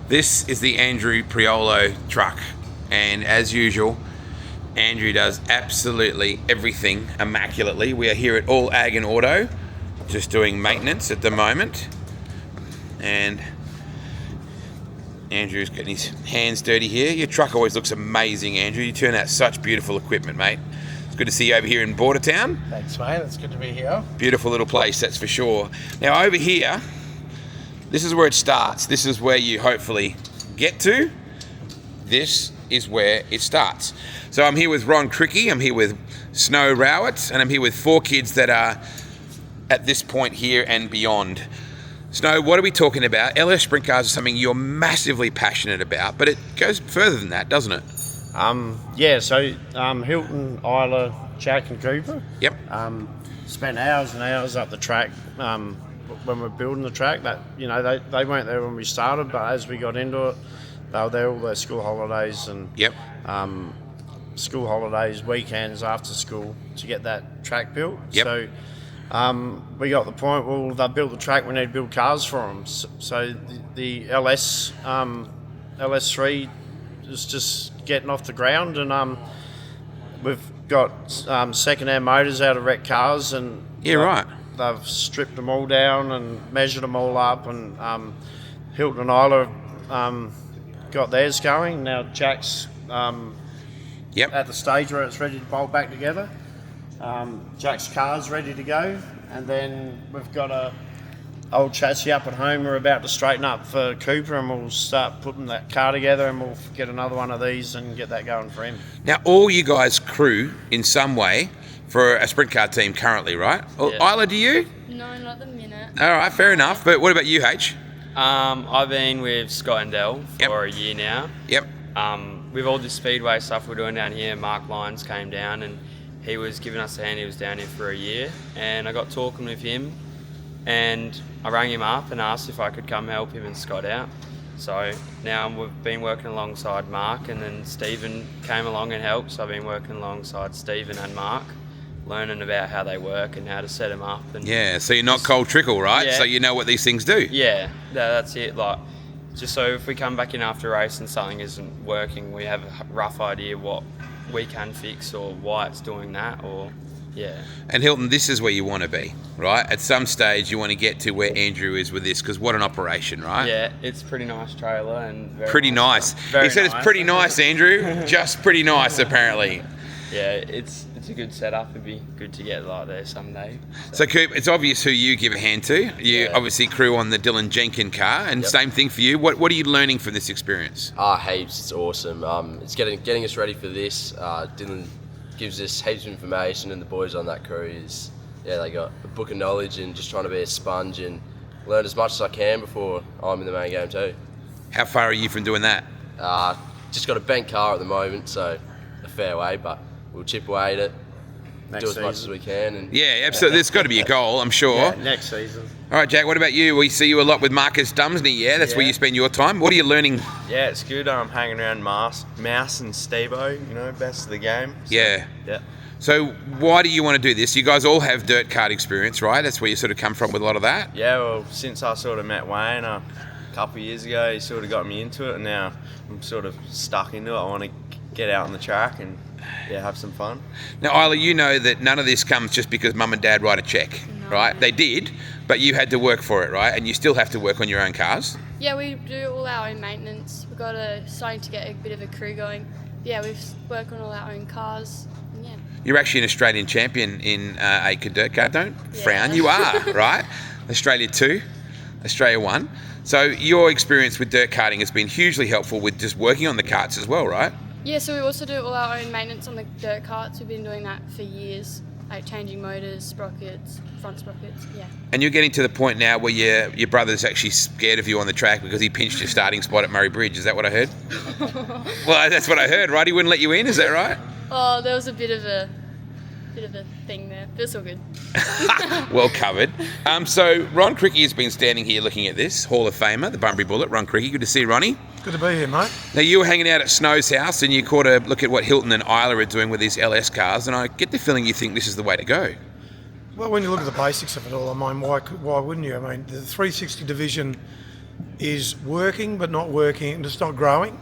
This is the Andrew Priolo truck, and as usual, Andrew does absolutely everything immaculately. We are here at All Ag and Auto, just doing maintenance at the moment, and Andrew's getting his hands dirty here. Your truck always looks amazing, Andrew. You turn out such beautiful equipment, mate. It's good to see you over here in Bordertown. Thanks, mate. It's good to be here. Beautiful little place, that's for sure. Now over here, this is where it starts. This is where you hopefully get to. This is where it starts. So I'm here with Ron Krikke, I'm here with Snow Rowett, and I'm here with 4 kids that are at this point here and beyond. Snow, what are we talking about? LS Sprintcars is something you're massively passionate about, but it goes further than that, doesn't it? Hilton, Isla, Jack and Cooper. Yep. Spent hours and hours up the track when we're building the track. That they weren't there when we started, but as we got into it, they were there all their school holidays and yep. School holidays, weekends, after school to get that track built. Yep. So we got the point, well, they built the track, we need to build cars for them. So the LS LS3 is just getting off the ground, and we've got second-hand motors out of wrecked cars, and right. They've stripped them all down and measured them all up, and Hilton and Isla got theirs going. Now Jack's at the stage where it's ready to bolt back together. Jack's car's ready to go, and then we've got a old chassis up at home we're about to straighten up for Cooper, and we'll start putting that car together, and we'll get another one of these and get that going for him. Now all you guys crew in some way for a sprint car team currently, right? Yeah. Isla, do you? No, not at the minute. All right, fair enough. But what about you, H? I've been with Scott and Dell for a year now. Yep. With all the speedway stuff we're doing down here, Mark Lyons came down and he was giving us a hand. He was down here for a year, and I got talking with him, and I rang him up and asked if I could come help him and Scott out. So now we've been working alongside Mark, and then Stephen came along and helped. So I've been working alongside Stephen and Mark, learning about how they work and how to set them up. And yeah, so you're not cold trickle, right? Yeah. So you know what these things do. Yeah, that's it. Like, just so if we come back in after a race and something isn't working, we have a rough idea what we can fix or why it's doing that, or yeah. And Hilton, this is where you want to be, right? At some stage, you want to get to where Andrew is with this, because what an operation, right? Yeah, it's a pretty nice trailer and very pretty nice. He said it's pretty nice, Andrew. Just pretty nice, apparently. Yeah, it's a good setup. It'd be good to get like there someday. So Coop, it's obvious who you give a hand to. You obviously crew on the Dylan Jenkins car, and same thing for you. What are you learning from this experience? Heaps. It's awesome. It's getting us ready for this. Dylan gives us heaps of information, and the boys on that crew they got a book of knowledge, and just trying to be a sponge and learn as much as I can before I'm in the main game too. How far are you from doing that? Just got a bent car at the moment, so a fair way, but we'll chip away at it, do as much as we can. And yeah, absolutely. There's got to be a goal, I'm sure. Yeah, next season. All right, Jack, what about you? We see you a lot with Marcus Dumsney, That's where you spend your time. What are you learning? Yeah, it's good. I'm hanging around Mouse and Stevo, best of the game. So, yeah. Yeah. So why do you want to do this? You guys all have dirt kart experience, right? That's where you sort of come from with a lot of that? Yeah, well, since I sort of met Wayne a couple of years ago, he sort of got me into it, and now I'm sort of stuck into it. I want to get out on the track and have some fun. Now, Isla, you know that none of this comes just because mum and dad write a check, right? They did, but you had to work for it, right? And you still have to work on your own cars. Yeah, we do all our own maintenance. We've got starting to get a bit of a crew going. Yeah, we work on all our own cars. And yeah. You're actually an Australian champion in a dirt car. Don't frown. You are, right? Australia 2, Australia 1. So your experience with dirt karting has been hugely helpful with just working on the karts as well, right? Yeah, so we also do all our own maintenance on the dirt carts. We've been doing that for years, like changing motors, sprockets, front sprockets, And you're getting to the point now where your brother's actually scared of you on the track because he pinched your starting spot at Murray Bridge. Is that what I heard? Well, that's what I heard, right? He wouldn't let you in, is that right? Oh, there was a bit of a thing there, but it's all good. Well covered. So Ron Krikke has been standing here looking at this, Hall of Famer, the Bunbury Bullet. Ron Krikke, good to see you, Ronnie. Good to be here, mate. Now, you were hanging out at Snow's house and you caught a look at what Hilton and Isla are doing with these LS cars, and I get the feeling you think this is the way to go. Well, when you look at the basics of it all, I mean, why wouldn't you? I mean, the 360 division is working but not working, and it's not growing.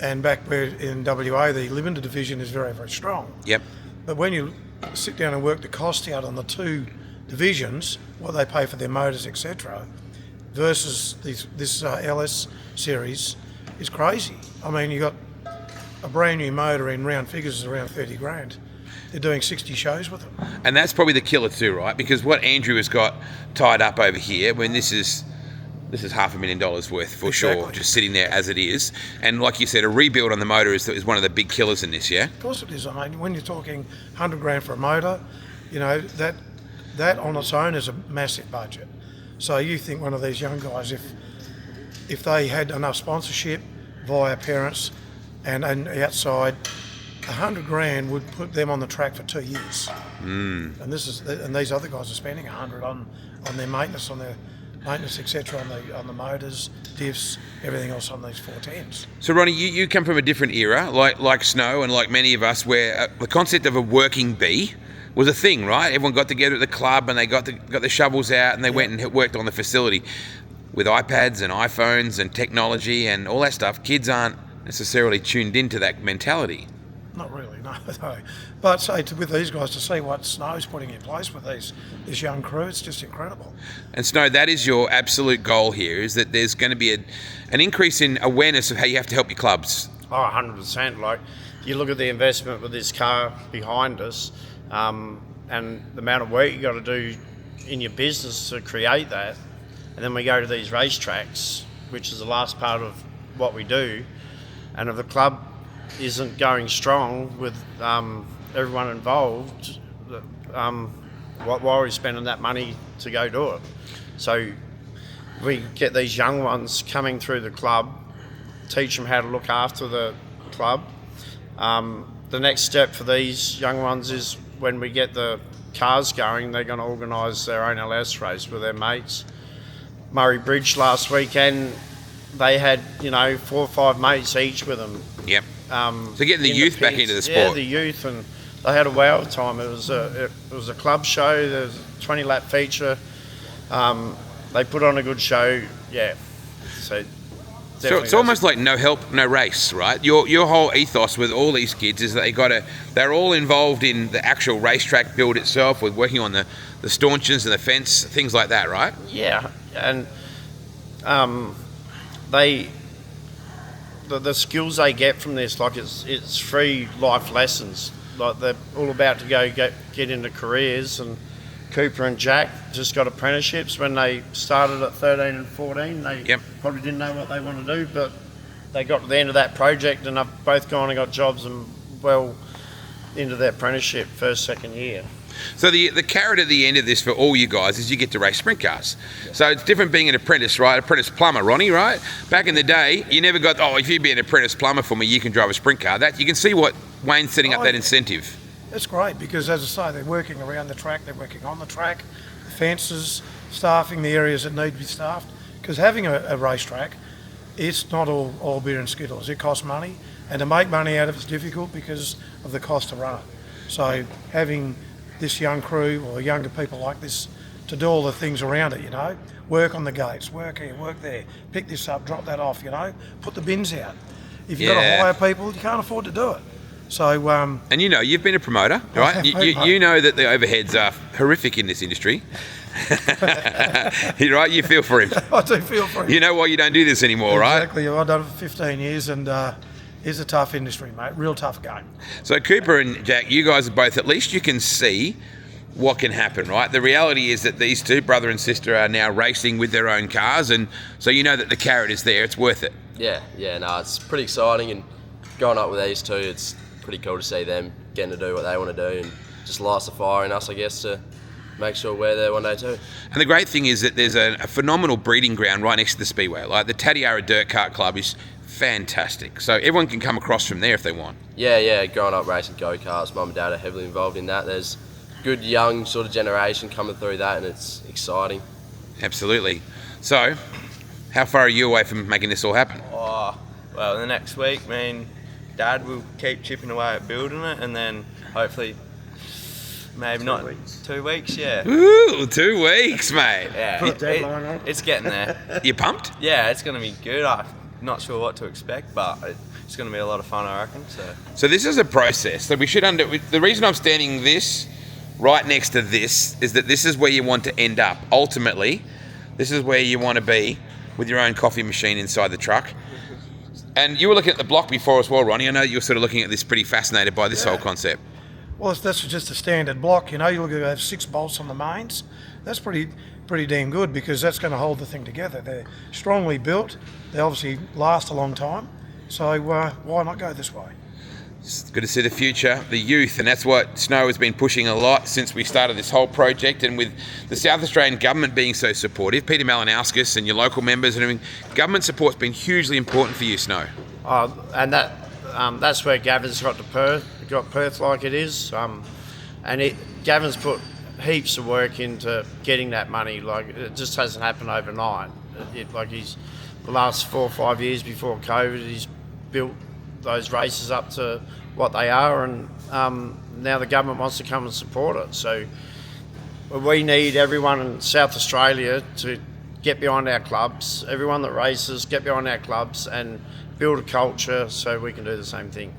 And back where in WA, the limited division is very, very strong. Yep. But when you sit down and work the cost out on the two divisions, what they pay for their motors, etc., versus this LS series is crazy. I mean, you got a brand new motor in round figures is around 30 grand. They're doing 60 shows with them. And that's probably the killer too, right? Because what Andrew has got tied up over here, when this is $500,000 worth for sure, just sitting there as it is. And like you said, a rebuild on the motor is one of the big killers in this, yeah? Of course it is. I mean, when you're talking 100 grand for a motor, you know, that on its own is a massive budget. So you think one of these young guys, if they had enough sponsorship via parents and outside, 100 grand would put them on the track for 2 years. And these other guys are spending 100 on their maintenance, etc., on the motors, diffs, everything else on these 410s. So Ronnie, you come from a different era, like Snow and like many of us, where the concept of a working bee was a thing, right? Everyone got together at the club and they got the shovels out and they went and worked on the facility. With iPads and iPhones and technology and all that stuff, kids aren't necessarily tuned into that mentality. Not really, no. But say with these guys, to see what Snow's putting in place with this young crew, it's just incredible. And Snow, that is your absolute goal here, is that there's going to be an increase in awareness of how you have to help your clubs. Oh, 100%. Like, you look at the investment with this car behind us, and the amount of work you got to do in your business to create that, and then we go to these racetracks, which is the last part of what we do, and if the club isn't going strong with everyone involved, why are we spending that money to go do it? So we get these young ones coming through the club, teach them how to look after the club. The next step for these young ones is when we get the cars going, they're going to organise their own LS race with their mates. Murray Bridge last weekend, they had 4 or 5 mates each with them. Yep. So getting the youth back into the sport. Yeah, the youth, and they had a wow time. It was a club show. There was a 20-lap feature. They put on a good show. Yeah. So it's almost like no help, no race, right? Your whole ethos with all these kids is that they're all involved in the actual racetrack build itself, with working on the staunchions and the fence, things like that, right? Yeah, and the skills they get from this, like it's free life lessons. Like they're all about to get into careers, and Cooper and Jack just got apprenticeships when they started at 13 and 14. They probably didn't know what they want to do, but they got to the end of that project and they've both gone and got jobs and well into their apprenticeship first, second year. So the carrot at the end of this for all you guys is you get to race sprint cars. Yeah. So it's different being an apprentice, right? Apprentice plumber, Ronnie, right? Back in the day, you never got, if you be an apprentice plumber for me, you can drive a sprint car. That you can see what Wayne's setting up that incentive. That's great because, as I say, they're working around the track, they're working on the track, the fences, staffing the areas that need to be staffed. Because having a racetrack, it's not all beer and skittles. It costs money, and to make money out of it's difficult because of the cost to run it. So having this young crew or younger people like this to do all the things around it, work on the gates, work here, work there, pick this up, drop that off, put the bins out. If you've got to hire people, you can't afford to do it. So, and you've been a promoter, right? You know that the overheads are horrific in this industry. You're right, you feel for him. I do feel for him. You know why you don't do this anymore, right? Exactly. I've done it for 15 years and it's a tough industry, mate. Real tough game. So Cooper and Jack, you guys are both, at least you can see what can happen, right? The reality is that these two, brother and sister, are now racing with their own cars, and so you know that the carrot is there. It's worth it. Yeah, it's pretty exciting, and going up with these two, it's pretty cool to see them getting to do what they want to do and just lights the fire in us, I guess, to make sure we're there one day too. And the great thing is that there's a phenomenal breeding ground right next to the Speedway. Like the Tatiara Dirt Kart Club is fantastic. So everyone can come across from there if they want. Yeah, growing up racing go-karts, mum and dad are heavily involved in that. There's good young sort of generation coming through that, and it's exciting. Absolutely. So, how far are you away from making this all happen? Oh, well, the next week, me and Dad will keep chipping away at building it, and then hopefully Maybe not 2 weeks, yeah. Ooh, 2 weeks, mate. Yeah, Put a deadline on it. it's getting there. You pumped? Yeah, it's going to be good. I'm not sure what to expect, but it's going to be a lot of fun, I reckon. So this is a process that we should the reason I'm standing this right next to this is that this is where you want to end up. Ultimately, this is where you want to be with your own coffee machine inside the truck. And you were looking at the block before as well, Ronnie. I know you were sort of looking at this, pretty fascinated by this whole concept. Well, that's just a standard block. You look at have 6 bolts on the mains. That's pretty damn good, because that's going to hold the thing together. They're strongly built. They obviously last a long time. So why not go this way? It's good to see the future, the youth, and that's what Snow has been pushing a lot since we started this whole project. And with the South Australian government being so supportive, Peter Malinauskas and your local members, and everything, government support's been hugely important for you, Snow. And that's where Gavin's got Perth like it is. Gavin's put heaps of work into getting that money. Like, it just hasn't happened overnight. The last 4 or 5 years before COVID, he's built those races up to what they are, and now the government wants to come and support it. So we need everyone in South Australia to get behind our clubs. Everyone that races, get behind our clubs and build a culture so we can do the same thing.